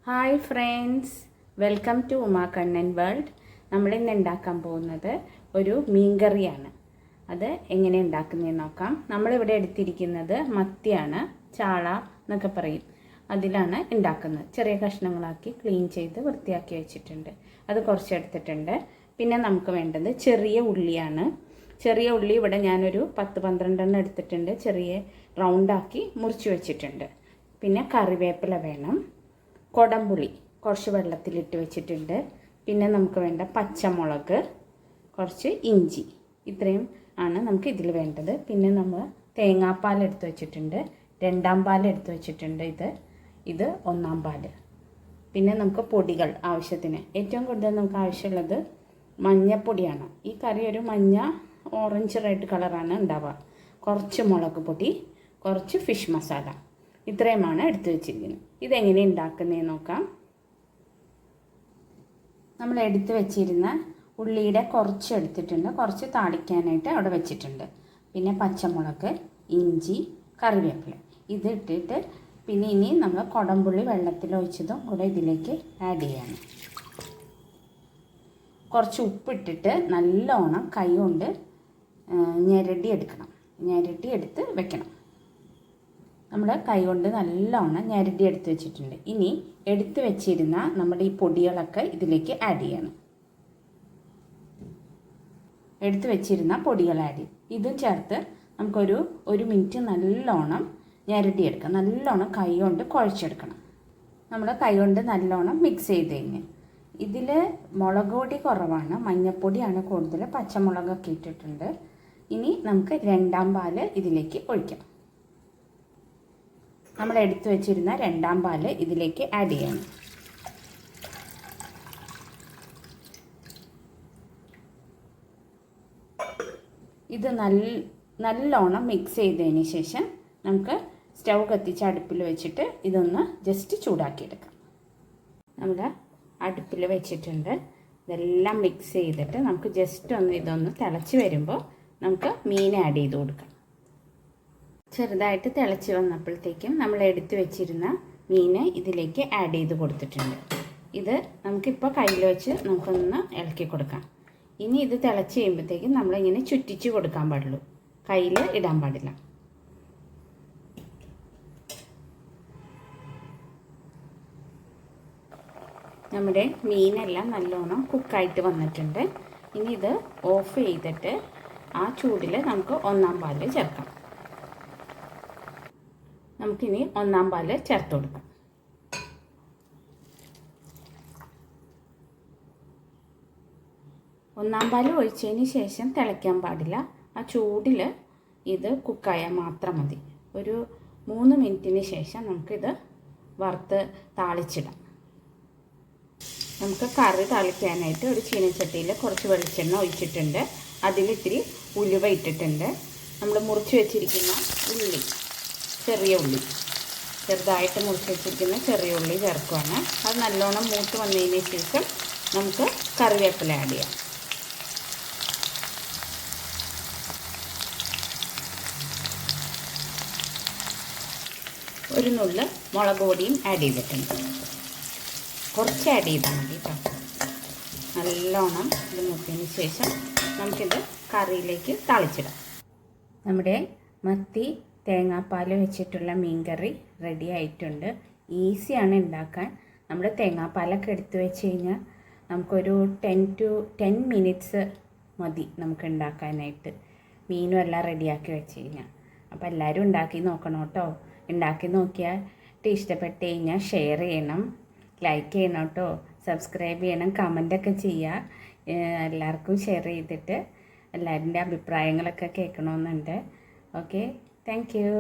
Hi friends, welcome to Uma Kannan world. നമ്മളിന്ന് ഉണ്ടാക്കാൻ പോകുന്നത് ഒരു മീൻകറിയാണ്. അത് എങ്ങനെ ഉണ്ടാക്കുന്നതെന്ന് നോക്കാം. നമ്മളിവിടെ എടുത്തിരിക്കുന്നത് മത്തിയാണ്, ചാള എന്നൊക്കെ പറയും. അതിലാണ് ഉണ്ടാക്കുന്നത്. ചെറിയ കഷ്ണങ്ങളാക്കി ക്ലീൻ ചെയ്ത് വൃത്തിയാക്കി വെച്ചിട്ടുണ്ട്. അത് കുറച്ചെടുത്തിട്ടുണ്ട്. പിന്നെ നമുക്ക് വേണ്ടത് ചെറിയ ഉള്ളിയാണ്. ചെറിയ ഉള്ളി ഇവിടെ ഞാനൊരു 10-12 എടുത്തിട്ടുണ്ട്. ചെറിയ റൗണ്ടാക്കി മുറിച്ച് വെച്ചിട്ടുണ്ട്. പിന്നെ കറിവേപ്പില വേണം. കൊടംപുളി കുറച്ച് വെള്ളത്തിലിട്ട് വെച്ചിട്ടുണ്ട്. പിന്നെ നമുക്ക് വേണ്ട പച്ചമുളക്, കുറച്ച് ഇഞ്ചി, ഇത്രയും ആണ് നമുക്ക് ഇതിൽ വേണ്ടത്. പിന്നെ നമ്മൾ തേങ്ങാപ്പാൽ എടുത്ത് വെച്ചിട്ടുണ്ട്, 2ാം പാൽ എടുത്ത് വെച്ചിട്ടുണ്ട്. ഇത് 1ാം പാൽ. പിന്നെ നമുക്ക് പൊടികൾ ആവശ്യത്തിന്. ഏറ്റവും കൂടുതൽ നമുക്ക് ആവശ്യമുള്ളത് മഞ്ഞപ്പൊടിയാണ്. ഈ കറി ഒരു മഞ്ഞ ഓറഞ്ച് റെഡ് കളറാണ് ഉണ്ടാവുക. കുറച്ച് മുളക് പൊടി, കുറച്ച് ഫിഷ് മസാല, ഇത്രയുമാണ് എടുത്തു വെച്ചിരിക്കുന്നത്. ഇതെങ്ങനെ ഉണ്ടാക്കുന്നതെന്ന് നോക്കാം. നമ്മൾ എടുത്തു വെച്ചിരുന്ന ഉള്ളിയുടെ കുറച്ച് എടുത്തിട്ടുണ്ട്, കുറച്ച് താളിക്കാനായിട്ട് അവിടെ വെച്ചിട്ടുണ്ട്. പിന്നെ പച്ചമുളക്, ഇഞ്ചി, കറിവേപ്പില ഇത് ഇട്ടിട്ട് പിന്നെ ഇനി നമ്മൾ കൊടംപുള്ളി വെള്ളത്തിലൊഴിച്ചതും കൂടെ ഇതിലേക്ക് ആഡ് ചെയ്യണം. കുറച്ച് ഉപ്പിട്ടിട്ട് നല്ലോണം കൈ കൊണ്ട് ഞെരടി എടുത്ത് വെക്കണം. നമ്മൾ കൈ കൊണ്ട് നല്ലോണം ഞെരടി എടുത്ത് വെച്ചിട്ടുണ്ട്. ഇനി എടുത്ത് വെച്ചിരുന്ന നമ്മുടെ ഈ പൊടികളൊക്കെ ഇതിലേക്ക് ആഡ് ചെയ്യണം. എടുത്ത് വെച്ചിരുന്ന പൊടികൾ ആഡ് ചെയ്യും. ഇതും ചേർത്ത് നമുക്കൊരു 1 മിനിറ്റ് നല്ലോണം ഞെരടിയെടുക്കാം. നല്ലോണം കൈ കൊണ്ട് കുഴച്ചെടുക്കണം. നമ്മൾ കൈ കൊണ്ട് നല്ലോണം മിക്സ് ചെയ്ത് കഴിഞ്ഞ് ഇതിൽ മുളക് പൊടി കുറവാണ്, മഞ്ഞൾപ്പൊടിയാണ് കൂടുതൽ, പച്ചമുളകൊക്കെ ഇട്ടിട്ടുണ്ട്. ഇനി നമുക്ക് 2ാം പാൽ ഇതിലേക്ക് ഒഴിക്കാം. നമ്മൾ എടുത്തു വെച്ചിരുന്ന 2ാം പാൽ ഇതിലേക്ക് ആഡ് ചെയ്യണം. ഇത് നല്ലോണം മിക്സ് ചെയ്തതിന് ശേഷം നമുക്ക് സ്റ്റൗ കത്തിച്ച് അടുപ്പിൽ വെച്ചിട്ട് ഇതൊന്ന് ജസ്റ്റ് ചൂടാക്കിയെടുക്കാം. നമ്മൾ അടുപ്പിൽ വെച്ചിട്ടുണ്ട്. ഇതെല്ലാം മിക്സ് ചെയ്തിട്ട് നമുക്ക് ജസ്റ്റ് ഇതൊന്ന് തിളച്ച് വരുമ്പോൾ നമുക്ക് മീൻ ആഡ് ചെയ്ത് കൊടുക്കാം. ചെറുതായിട്ട് തിളച്ച് വന്നപ്പോഴത്തേക്കും നമ്മൾ എടുത്തു വെച്ചിരുന്ന മീൻ ഇതിലേക്ക് ആഡ് ചെയ്ത് കൊടുത്തിട്ടുണ്ട്. ഇത് നമുക്കിപ്പോൾ കയ്യിൽ വെച്ച് നമുക്കൊന്ന് ഇളക്കി കൊടുക്കാം. ഇനി ഇത് തിളച്ച് കഴിയുമ്പോഴത്തേക്കും നമ്മളിങ്ങനെ ചുറ്റിച്ച് കൊടുക്കാൻ പാടുള്ളൂ, കയ്യിൽ ഇടാൻ പാടില്ല. നമ്മുടെ മീനെല്ലാം നല്ലോണം കുക്കായിട്ട് വന്നിട്ടുണ്ട്. ഇനി ഇത് ഓഫ് ചെയ്തിട്ട് ആ ചൂടിൽ നമുക്ക് 1ാം പാൽ ചേർക്കാം. നമുക്കിനി 1ാം പാൽ ചേർത്ത് കൊടുക്കാം. ഒന്നാം പാൽ ഒഴിച്ചതിന് ശേഷം തിളയ്ക്കാൻ പാടില്ല. ആ ചൂടിൽ ഇത് കുക്കായാൽ മാത്രം മതി. ഒരു 3 മിനിറ്റിന് ശേഷം നമുക്കിത് വറുത്ത് താളിച്ചിടാം. നമുക്ക് കറി താളിക്കാനായിട്ട് ഒരു ചീനച്ചട്ടിയിൽ കുറച്ച് വെളിച്ചെണ്ണ ഒഴിച്ചിട്ടുണ്ട്. അതിലിത്തിരി ഉലുവ ഇട്ടിട്ടുണ്ട്. നമ്മൾ മുറിച്ച് വെച്ചിരിക്കുന്ന ഉള്ളി, ചെറിയ ഉള്ളി, ചെറുതായിട്ട് മുറിച്ച് വെച്ചിരിക്കുന്ന ചെറിയ ഉള്ളി ചേർക്കുകയാണ്. അത് നല്ലോണം മൂത്ത് വന്നതിന് ശേഷം നമുക്ക് കറിവേപ്പില ആഡ് ചെയ്യാം. ഒരു നുള്ള് മുളക് പൊടിയും ആഡ് ചെയ്തിട്ടുണ്ട്. കുറച്ച് ആഡ് ചെയ്താൽ മതി കേട്ടോ. നല്ലോണം ഇത് മൂത്തതിന് ശേഷം നമുക്കിത് കറിയിലേക്ക് താളിച്ചിടാം. നമ്മുടെ മത്തി തേങ്ങാപ്പാൽ വെച്ചിട്ടുള്ള മീൻകറി റെഡി ആയിട്ടുണ്ട്. ഈസിയാണ് ഉണ്ടാക്കാൻ. നമ്മൾ തേങ്ങാപ്പാലൊക്കെ എടുത്ത് വെച്ച് കഴിഞ്ഞാൽ നമുക്കൊരു 10 മിനിറ്റ്സ് മതി നമുക്ക് ഉണ്ടാക്കാനായിട്ട്. മീനും എല്ലാം റെഡിയാക്കി വെച്ച് കഴിഞ്ഞാൽ. അപ്പോൾ എല്ലാവരും ഉണ്ടാക്കി നോക്കണം കേട്ടോ. ഉണ്ടാക്കി നോക്കിയാൽ ഇഷ്ടപ്പെട്ട് കഴിഞ്ഞാൽ ഷെയർ ചെയ്യണം, ലൈക്ക് ചെയ്യണം കേട്ടോ, സബ്സ്ക്രൈബ് ചെയ്യണം, കമൻറ്റൊക്കെ ചെയ്യുക. എല്ലാവർക്കും ഷെയർ ചെയ്തിട്ട് എല്ലാവരുടെ അഭിപ്രായങ്ങളൊക്കെ കേൾക്കണമെന്നുണ്ട്. Okay, thank you.